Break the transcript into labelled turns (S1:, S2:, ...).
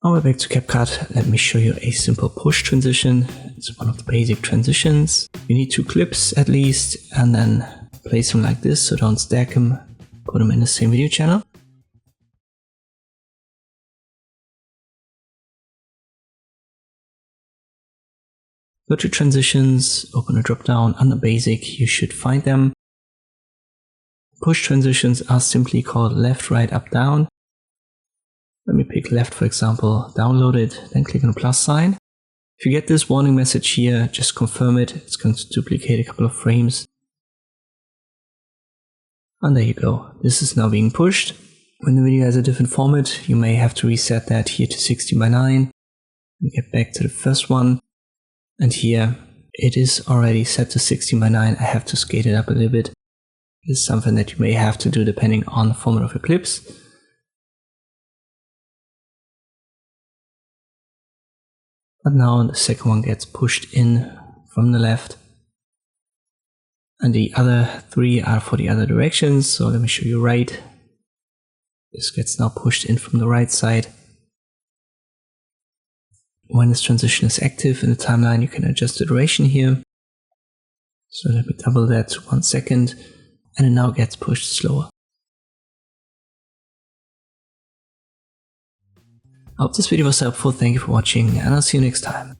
S1: Now we're back to CapCut. Let me show you a simple push transition. It's one of the basic transitions. You need 2 clips at least, and then place them like this, so don't stack them. Put them in the same video channel. Go to transitions, open a drop down under basic, you should find them. Push transitions are simply called left, right, up, down. Let me pick left, for example, download it, then click on the plus sign. If you get this warning message here, just confirm it. It's going to duplicate a couple of frames. And there you go. This is now being pushed. When the video has a different format, you may have to reset that here to 16:9 and get back to the first one. And here it is already set to 16:9. I have to scale it up a little bit. This is something that you may have to do depending on the format of your clips. But now the second one gets pushed in from the left. And the other 3 are for the other directions. So let me show you right. This gets now pushed in from the right side. When this transition is active in the timeline, you can adjust the duration here. So let me double that to 1 second. And it now gets pushed slower. I hope this video was helpful. Thank you for watching, and I'll see you next time.